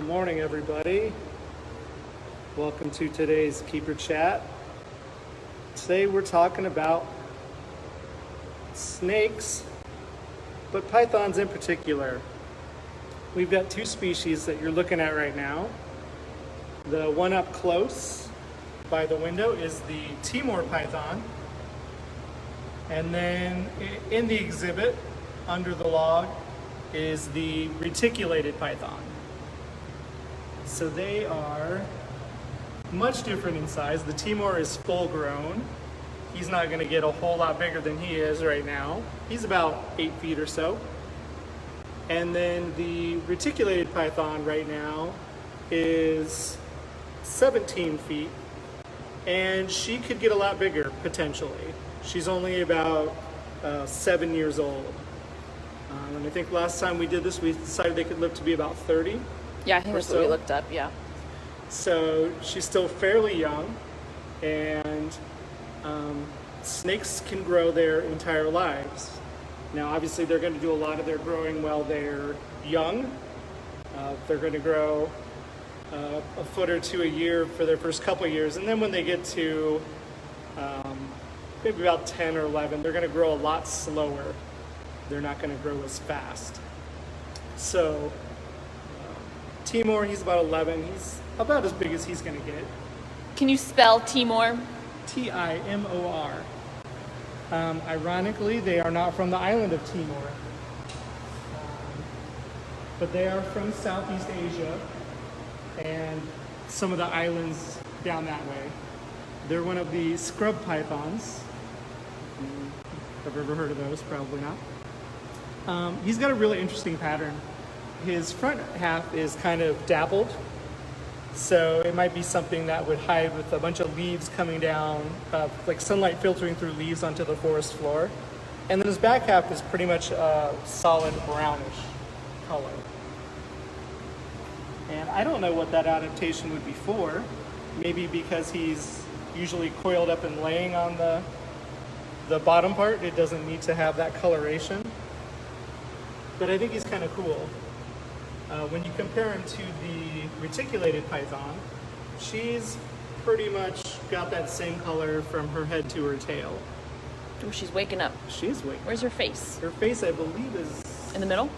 Good morning, everybody. Welcome to today's Keeper Chat. Today we're talking about snakes, but pythons in particular. We've got two species that you're looking at right now. The one up close by the window is the Timor python. And then in the exhibit, under the log, is the reticulated python. So they are much different in size. The Timor is full grown. He's not going to get a whole lot bigger than he is right now. He's about 8 feet or so. And then the reticulated python right now is 17 feet. And she could get a lot bigger, potentially. She's only about 7 years old. And I think last time we did this, we decided they could live to be about 30. Yeah, I think that's what we looked up, yeah. So she's still fairly young, and snakes can grow their entire lives. Now, obviously, they're going to do a lot of their growing while they're young. They're going to grow a foot or two a year for their first couple of years, and then when they get to maybe about 10 or 11, they're going to grow a lot slower. They're not going to grow as fast. So Timor, he's about 11. He's about as big as he's going to get. Can you spell Timor? Timor. Ironically, they are not from the island of Timor. But they are from Southeast Asia and some of the islands down that way. They're one of the scrub pythons. If I've ever heard of those, probably not. He's got a really interesting pattern. His front half is kind of dappled, so it might be something that would hide with a bunch of leaves coming down, like sunlight filtering through leaves onto the forest floor. And then his back half is pretty much a solid brownish color. And I don't know what that adaptation would be for. Maybe because he's usually coiled up and laying on the bottom part, it doesn't need to have that coloration. But I think he's kind of cool. When you compare him to the reticulated python, she's pretty much got that same color from her head to her tail. Oh, she's waking up. She's waking Where's her face? Her face, I believe, is... In the middle?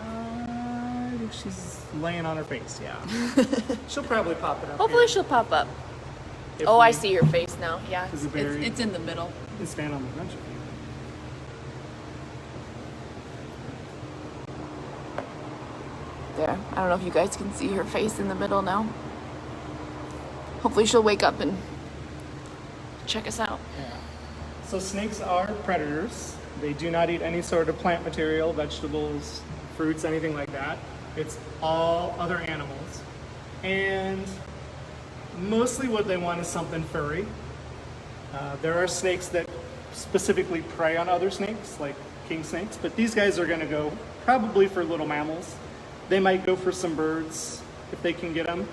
I think she's laying on her face, yeah. She'll probably pop it up. Hopefully here. she'll pop up. If I we- see her face now. Yeah, Is it buried? it's in the middle. You can stand on the bench if you want. There. I don't know if you guys can see her face in the middle now. Hopefully she'll wake up and check us out. Yeah. So snakes are predators. They do not eat any sort of plant material, vegetables, fruits, anything like that. It's all other animals. And mostly what they want is something furry. There are snakes that specifically prey on other snakes, like king snakes, but these guys are going to go probably for little mammals. They might go for some birds if they can get them,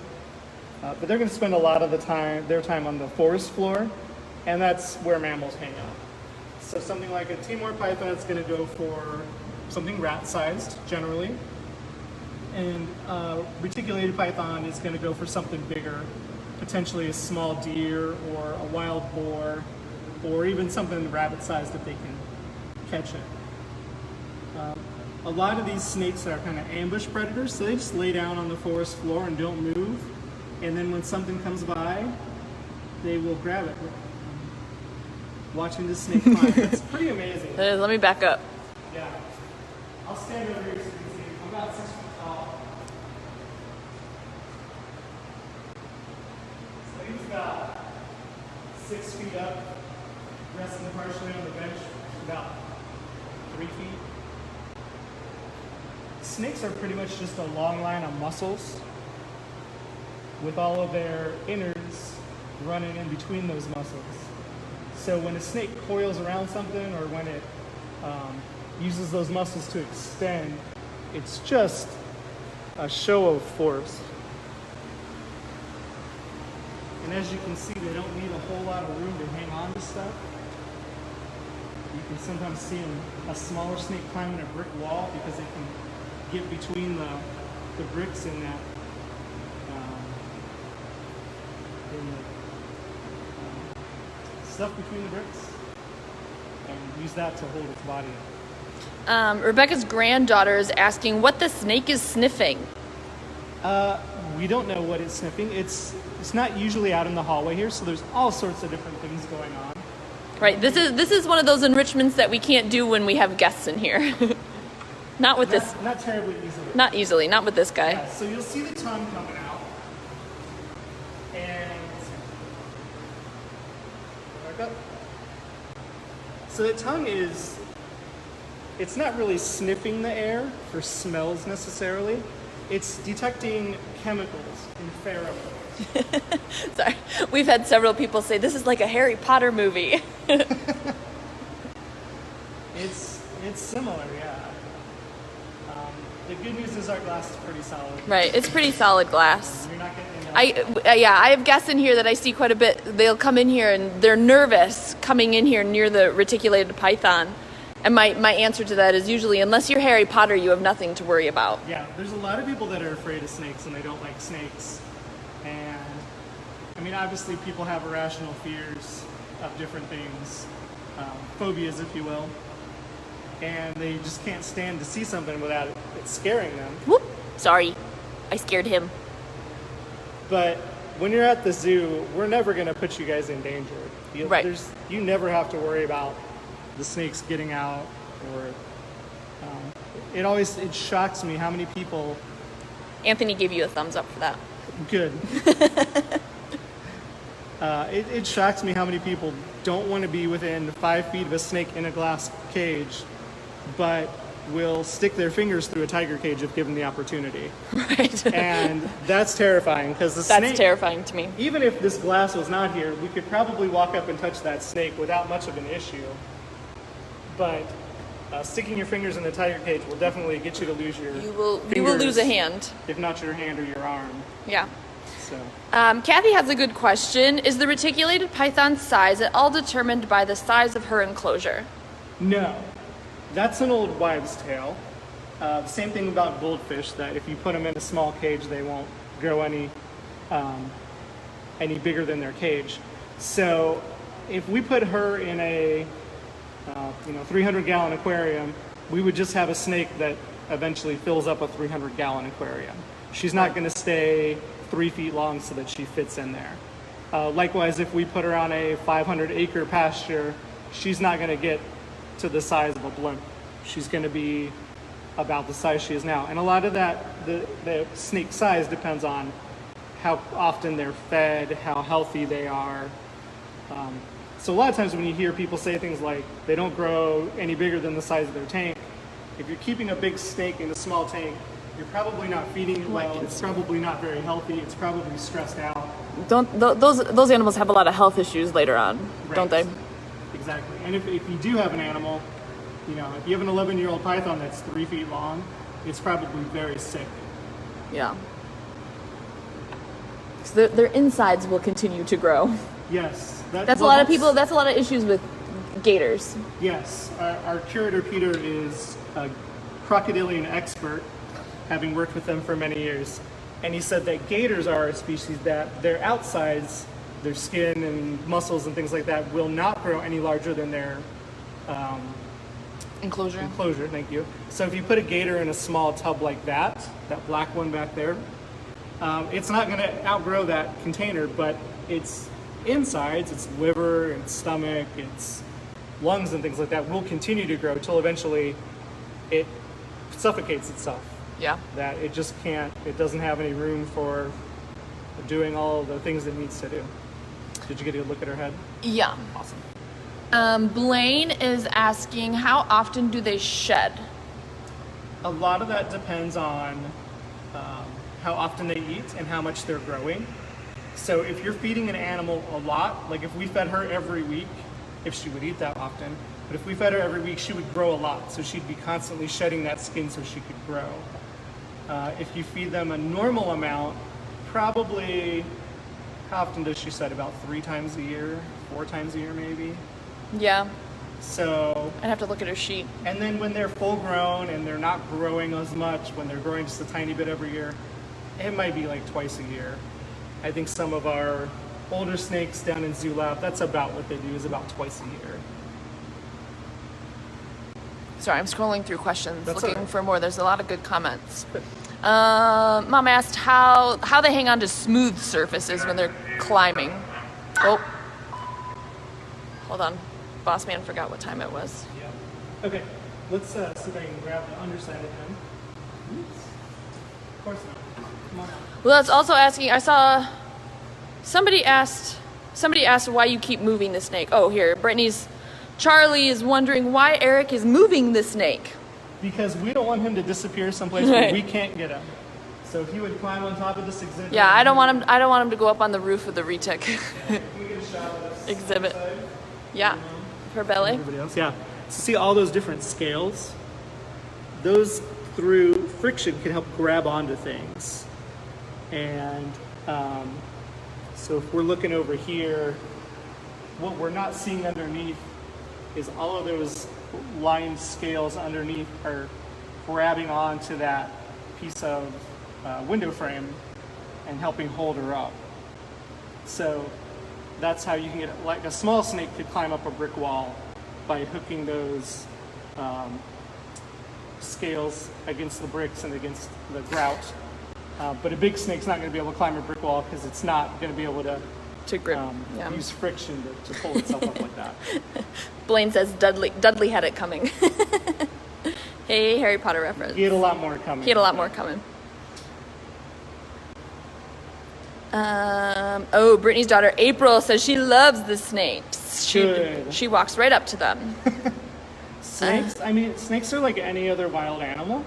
but they're going to spend a lot of their time on the forest floor, and that's where mammals hang out. So something like a Timor python is going to go for something rat-sized generally, and reticulated python is going to go for something bigger, potentially a small deer or a wild boar, or even something rabbit-sized if they can catch it. A lot of these snakes are kind of ambush predators, so they just lay down on the forest floor and don't move. And then when something comes by, they will grab it. Watching this snake climb, it's pretty amazing. Let me back up. Yeah. I'll stand over here so you can see. I'm about 6 feet tall. So he's about 6 feet up, resting partially on the bench, about 3 feet. Snakes are pretty much just a long line of muscles with all of their innards running in between those muscles. So when a snake coils around something or when it uses those muscles to extend, it's just a show of force. And as you can see, they don't need a whole lot of room to hang on to stuff. You can sometimes see a smaller snake climbing a brick wall because it can get between the bricks in that in the stuff between the bricks and use that to hold its body up. Rebecca's granddaughter is asking what the snake is sniffing. We don't know what it's sniffing. It's not usually out in the hallway here, so there's all sorts of different things going on. Right. This is one of those enrichments that we can't do when we have guests in here. Not with this. Not terribly easily. Not easily. Not with this guy. Yeah, so you'll see the tongue coming out, and back up. So the tongue it's not really sniffing the air for smells necessarily. It's detecting chemicals and pheromones. Sorry. We've had several people say this is like a Harry Potter movie. It's similar, yeah. The good news is our glass is pretty solid. Right. It's pretty solid glass. You're not getting I have guests in here that I see quite a bit. They'll come in here and they're nervous coming in here near the reticulated python. And my answer to that is usually, unless you're Harry Potter, you have nothing to worry about. Yeah, there's a lot of people that are afraid of snakes and they don't like snakes. And I mean, obviously people have irrational fears of different things, phobias, if you will. And they just can't stand to see something without it scaring them. Whoop. Sorry. I scared him. But when you're at the zoo, we're never going to put you guys in danger. Right. You never have to worry about the snakes getting out, or it shocks me how many people. Anthony gave you a thumbs up for that. Good. It shocks me how many people don't want to be within 5 feet of a snake in a glass cage, but will stick their fingers through a tiger cage if given the opportunity. Right. And that's terrifying because the That's snake. terrifying to me. Even if this glass was not here, we could probably walk up and touch that snake without much of an issue. But sticking your fingers in the tiger cage will definitely get you to lose your You will fingers, lose a hand. if not your hand or your arm. Yeah. So Kathy has a good question. Is the reticulated python's size at all determined by the size of her enclosure? no, that's an old wives' tale. Same thing about goldfish, that if you put them in a small cage, they won't grow any bigger than their cage. So if we put her in a 300-gallon aquarium, we would just have a snake that eventually fills up a 300-gallon aquarium. She's not going to stay 3 feet long so that she fits in there. Likewise, if we put her on a 500-acre pasture, she's not going to get to the size of a blimp. She's going to be about the size she is now. And a lot of that, the snake size depends on how often they're fed, how healthy they are. So a lot of times when you hear people say things like they don't grow any bigger than the size of their tank, if you're keeping a big snake in a small tank, you're probably not feeding it well, it's probably not very healthy, it's probably stressed out. Those animals have a lot of health issues later on, Right. don't they? Exactly. And if you do have an animal, if you have an 11-year-old python that's 3 feet long, it's probably very sick. Yeah. So their insides will continue to grow. Yes. That's a lot of issues with gators. Yes. Our curator Peter is a crocodilian expert, having worked with them for many years. And he said that gators are a species that their outsides, their skin and muscles and things like that, will not grow any larger than their Enclosure. Thank you. So if you put a gator in a small tub like that black one back there, it's not going to outgrow that container, but its insides, its liver, its stomach, its lungs and things like that will continue to grow till eventually it suffocates itself. Yeah. That it just can't, it doesn't have any room for doing all the things it needs to do. Did you get a look at her head? Yeah. Awesome. Blaine is asking, how often do they shed? A lot of that depends on how often they eat and how much they're growing. So if you're feeding an animal a lot, like if we fed her every week, if she would eat that often, but if we fed her every week, she would grow a lot. So she'd be constantly shedding that skin so she could grow. If you feed them a normal amount, probably, how often does she shed? About 3 times a year, 4 times a year maybe. Yeah. So I'd have to look at her sheet. And then when they're full grown and they're not growing as much, when they're growing just a tiny bit every year, it might be like twice a year. I think some of our older snakes down in Zoo Lab, that's about what they do, is about twice a year. Sorry, I'm scrolling through questions, That's looking all right. for more. There's a lot of good comments. Mom asked how they hang on to smooth surfaces when they're climbing. Oh, hold on. Boss man forgot what time it was. Yeah. Okay, let's see if I can grab the underside of him. Oops. Of course not. Come on out. Well, that's also asking. I saw somebody asked why you keep moving the snake. Oh, here, Charlie is wondering why Eric is moving the snake. Because we don't want him to disappear someplace where we can't get him. So if he would climb on top of this exhibit. Yeah, I don't want him to go up on the roof of the retic Can we get a shot of this exhibit. side? Yeah, her belly. Everybody else, yeah. So see all those different scales? Those, through friction, can help grab onto things. And so if we're looking over here, what we're not seeing underneath is all of those lined scales underneath are grabbing onto that piece of window frame and helping hold her up. So that's how you can get it. Like a small snake could climb up a brick wall by hooking those scales against the bricks and against the grout. But a big snake's not going to be able to climb a brick wall because it's not going to be able to grip. use friction to pull itself up like that. Blaine says Dudley had it coming. Hey, Harry Potter reference. He had a lot more coming. He had a lot more coming. Brittany's daughter April says she loves the snakes. Good. She walks right up to them. Snakes, snakes are like any other wild animal.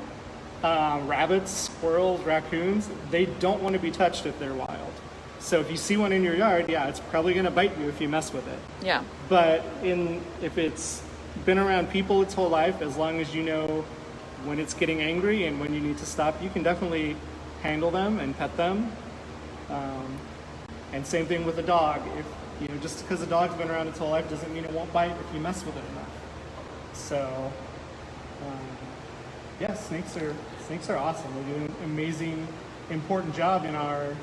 Rabbits, squirrels, raccoons, they don't want to be touched if they're wild. So if you see one in your yard, yeah, it's probably going to bite you if you mess with it. Yeah. But if it's been around people its whole life, as long as you know when it's getting angry and when you need to stop, you can definitely handle them and pet them. And same thing with a dog. If just because a dog's been around its whole life doesn't mean it won't bite if you mess with it enough. So, yeah, snakes are awesome. They do an amazing, important job in our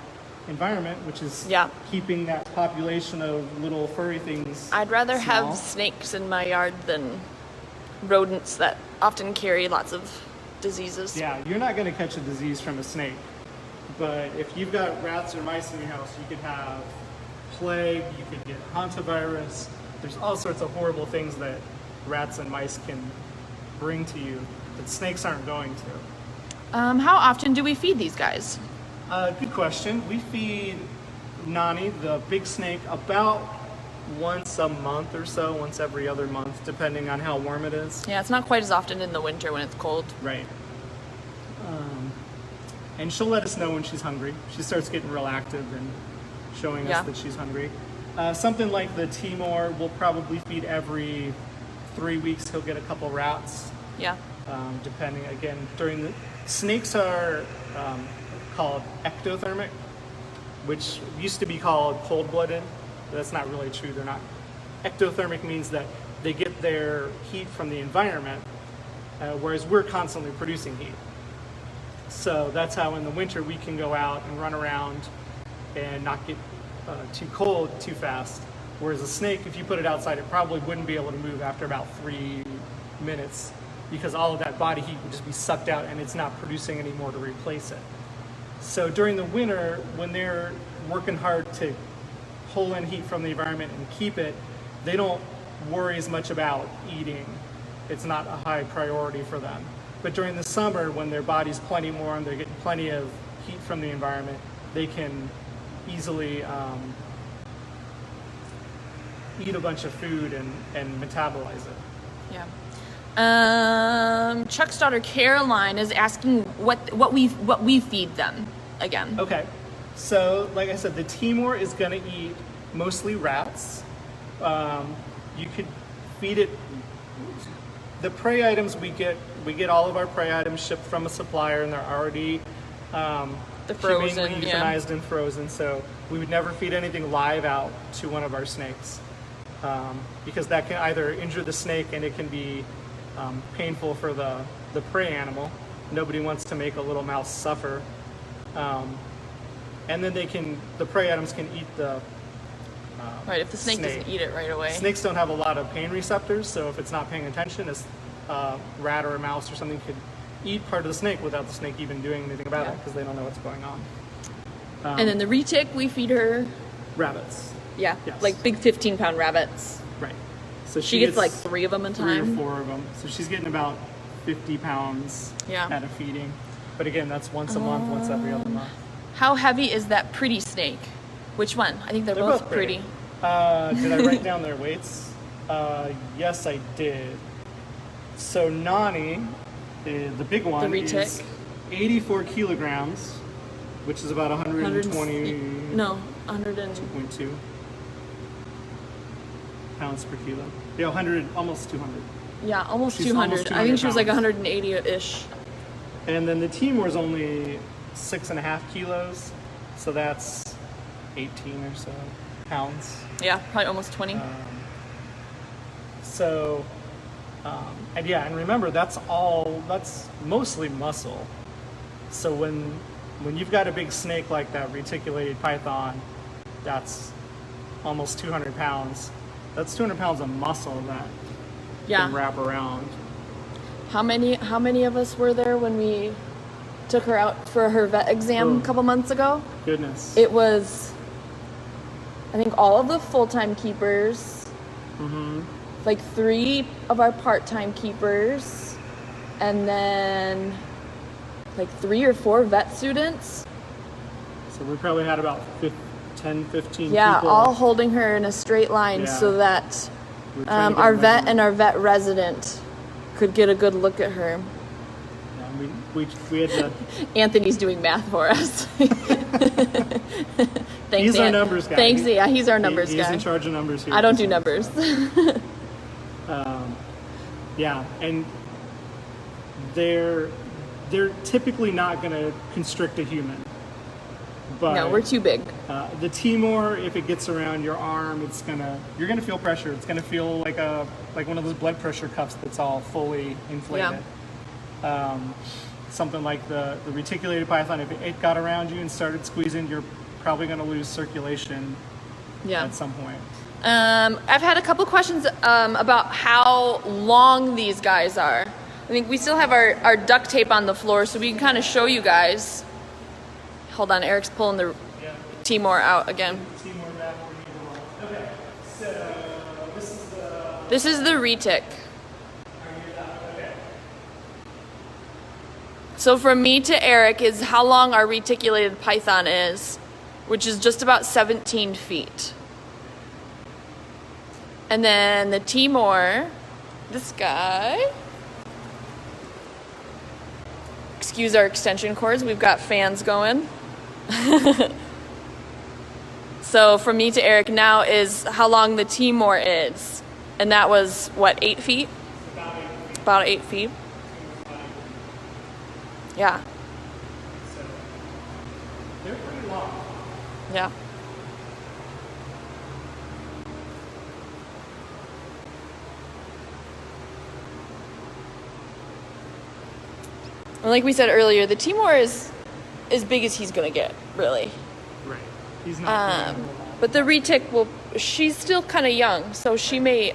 environment, which is keeping that population of little furry things. I'd rather small. have snakes in my yard than rodents that often carry lots of diseases. Yeah, you're not going to catch a disease from a snake. But if you've got rats or mice in your house, you could have plague, you could get hantavirus. There's all sorts of horrible things that rats and mice can bring to you that snakes aren't going to. How often do we feed these guys? Good question. We feed Nani, the big snake, about once a month or so, once every other month, depending on how warm it is. Yeah, it's not quite as often in the winter when it's cold. Right. And she'll let us know when she's hungry. She starts getting real active and showing us that she's hungry. Something like the Timor, we'll probably feed every 3 weeks. He'll get a couple rats. Yeah. Depending, again, snakes are called ectothermic, which used to be called cold-blooded. But that's not really true. They're not. Ectothermic means that they get their heat from the environment, whereas we're constantly producing heat. So that's how in the winter we can go out and run around and not get too cold too fast. Whereas a snake, if you put it outside, it probably wouldn't be able to move after about 3 minutes because all of that body heat would just be sucked out and it's not producing any more to replace it. So during the winter, when they're working hard to pull in heat from the environment and keep it, they don't worry as much about eating. It's not a high priority for them. But during the summer, when their body's plenty warm, they're getting plenty of heat from the environment, they can easily eat a bunch of food and metabolize it. Yeah. Chuck's daughter Caroline is asking what we feed them again. Okay. So, like I said, the Timor is going to eat mostly rats. You could feed it. The prey items we get all of our prey items shipped from a supplier, and they're already frozen, humanely euthanized and frozen. So we would never feed anything live out to one of our snakes because that can either injure the snake and it can be painful for the prey animal. Nobody wants to make a little mouse suffer. And then the prey items can eat the Right, if the snake doesn't eat it right away. Snakes don't have a lot of pain receptors, so if it's not paying attention, a rat or a mouse or something could eat part of the snake without the snake even doing anything about it because they don't know what's going on. And then the retic, we feed her Rabbits. Yeah, Yes. like big 15-pound rabbits. Right. So She gets like 3 of them in 3 time. or 4 of them. So she's getting about 50 pounds at a feeding. But again, that's once a month, once every other month. How heavy is that pretty snake? Which one? I think they're both pretty. Did I write down their weights? Yes, I did. So Nani, the big one, The retic. is 84 kilograms, which is about 120. No, 100 and 2.2 pounds per kilo. Yeah, 100, almost 200. yeah, almost She's 200. almost I think she was like 200 180-ish. And then the Timor is only 6.5 kilos, so that's 18 or so pounds. Yeah, probably almost 20. And remember, that's mostly muscle. So when you've got a big snake like that reticulated python, that's almost 200 pounds. That's 200 pounds of muscle that can wrap around. How many of us were there when we took her out for her vet exam a couple months ago? Goodness. It was, I think, all of the full-time keepers, like 3 of our part-time keepers, and then like 3 or 4 vet students. So we probably had about 10, 15 Yeah, people. all holding her in a straight line so that our vet and our vet resident could get a good look at her. Yeah, we had to... Anthony's doing math for us. Thanks, He's our numbers guy. Thanks, yeah, he's our numbers guy. He's in charge of numbers here. I don't do numbers. Yeah, and they're typically not going to constrict a human. But No, we're too big. The Timor, if it gets around your arm, you're gonna feel pressure. It's gonna feel like one of those blood pressure cuffs that's all fully inflated. Yeah. Something like the reticulated python, if it got around you and started squeezing, you're probably gonna lose circulation at some point. I've had a couple questions about how long these guys are. I think we still have our duct tape on the floor, so we can kind of show you guys. Hold on, Eric's pulling the Timor out again. Timor back where you belong. Okay, so This is the retic. Okay. So from me to Eric is how long our reticulated python is, which is just about 17 feet. And then the Timor, this guy. Excuse our extension cords, we've got fans going. So from me to Eric now is how long the Timor is. And that was, what, 8 feet? About 8 feet. Yeah. So they're pretty long. Yeah. And like we said earlier, the Timor is as big as he's gonna get, really. Right. He's not. But the retic she's still kind of young, so she may,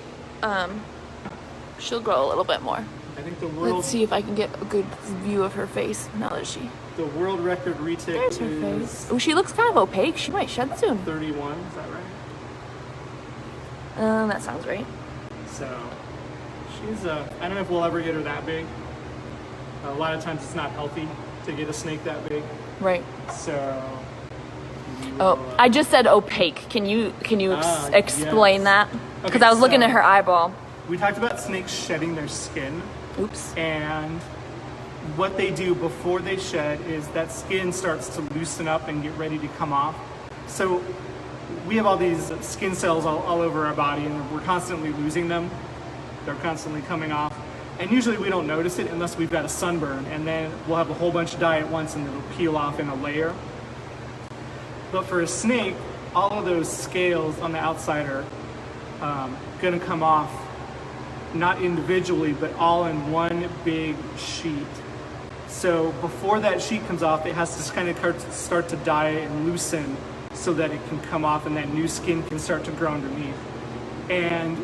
she'll grow a little bit more. I think the world. Let's see if I can get a good view of her face now that The world record retic There's her is face. Oh, she looks kind of opaque. She might shed soon. 31. Is that right? That sounds right. So she's. I don't know if we'll ever get her that big. A lot of times it's not healthy to get a snake that big. Right. So. I just said opaque. Can you explain that? Because I was looking at her eyeball. We talked about snakes shedding their skin. Oops. And what they do before they shed is that skin starts to loosen up and get ready to come off. So we have all these skin cells all over our body, and we're constantly losing them. They're constantly coming off. And usually we don't notice it unless we've got a sunburn, and then we'll have a whole bunch die at once and it'll peel off in a layer. But for a snake, all of those scales on the outside are gonna come off, not individually, but all in one big sheet. So before that sheet comes off, it has to kind of start to die and loosen so that it can come off and that new skin can start to grow underneath. And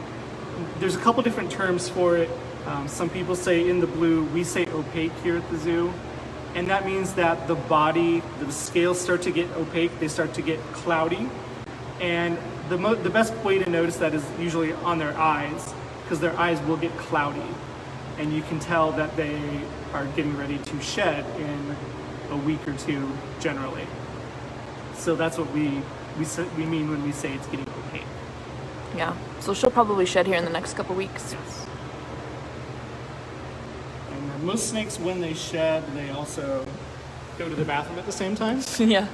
there's a couple different terms for it. Some people say in the blue, we say opaque here at the zoo. And that means that the body, the scales start to get opaque, they start to get cloudy. And the best way to notice that is usually on their eyes, because their eyes will get cloudy. And you can tell that they are getting ready to shed in a week or two generally. So that's what we mean when we say it's getting opaque. Yeah. So she'll probably shed here in the next couple weeks. Yes. And most snakes, when they shed, they also go to the bathroom at the same time. Yeah.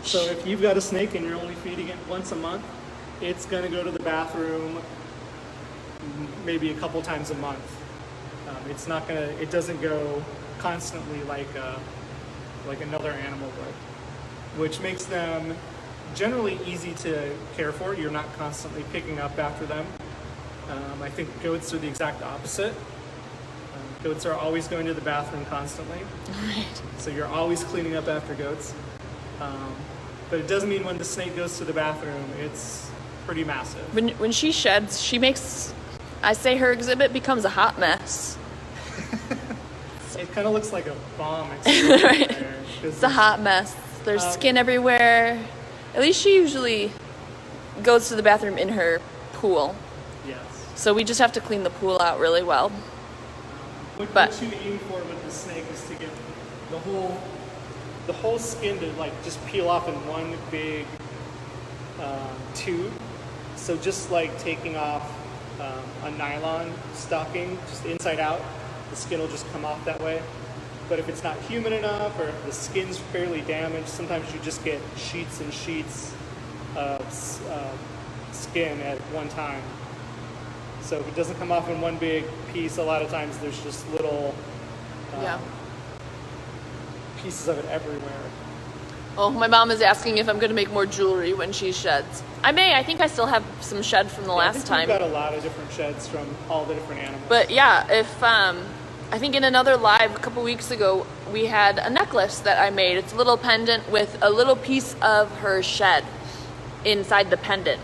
So if you've got a snake and you're only feeding it once a month, it's going to go to the bathroom maybe a couple times a month. It's not gonna. It doesn't go constantly like another animal would, which makes them generally easy to care for. You're not constantly picking up after them. I think goats are the exact opposite. Goats are always going to the bathroom constantly. Right. So you're always cleaning up after goats. But it doesn't mean when the snake goes to the bathroom, it's pretty massive. When she sheds, she makes, I say her exhibit becomes a hot mess. It kind of looks like a bomb explosion. Right. There, It's a hot mess. There's skin everywhere. At least she usually goes to the bathroom in her pool. Yes. So we just have to clean the pool out really well. What you aim for with the snake is to get the whole skin to like just peel off in one big tube. So just like taking off a nylon stocking, just inside out, the skin will just come off that way. But if it's not humid enough, or if the skin's fairly damaged, sometimes you just get sheets and sheets of skin at one time. So if it doesn't come off in one big piece, a lot of times there's just little pieces of it everywhere. Oh, my mom is asking if I'm going to make more jewelry when she sheds. I may. I think I still have some shed from the last time. We've got a lot of different sheds from all the different animals. But yeah, if I think in another live a couple weeks ago, we had a necklace that I made. It's a little pendant with a little piece of her shed inside the pendant.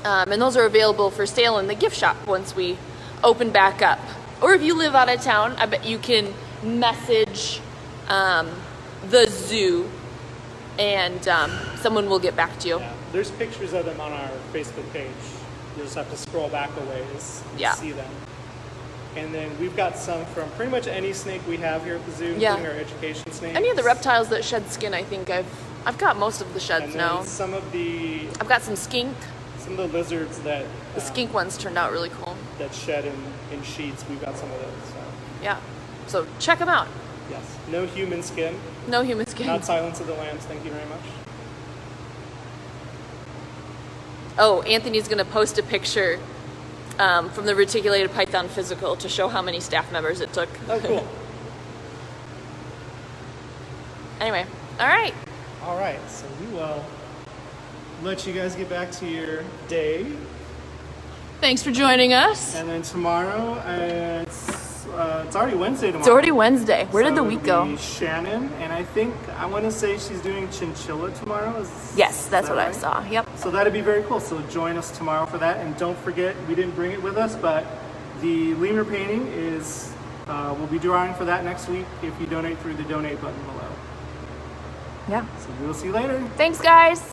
And those are available for sale in the gift shop once we open back up. Or if you live out of town, I bet you can message the zoo and someone will get back to you. Yeah, there's pictures of them on our Facebook page. You'll just have to scroll back a ways to see them. And then we've got some from pretty much any snake we have here at the zoo, including our education snakes. Any of the reptiles that shed skin, I think I've got most of the sheds and then now. I've got some skink. Some of the lizards that the skink ones turned out really cool. That shed in sheets. We've got some of those. So. Yeah. So check them out. Yes. No human skin. No human skin. Not Silence of the Lambs. Thank you very much. Oh, Anthony's going to post a picture from the reticulated python physical to show how many staff members it took. Oh, cool. Anyway, all right. All right, so we will let you guys get back to your day. Thanks for joining us. And then tomorrow, it's already Wednesday tomorrow. It's already Wednesday. Where did the week go? Shannon, and I want to say she's doing chinchilla tomorrow. Yes, that's what I saw. Yep. So that'd be very cool. So join us tomorrow for that. And don't forget, we didn't bring it with us, but the lemur painting is, we'll be drawing for that next week if you donate through the donate button below. Yeah. So we'll see you later. Thanks, guys.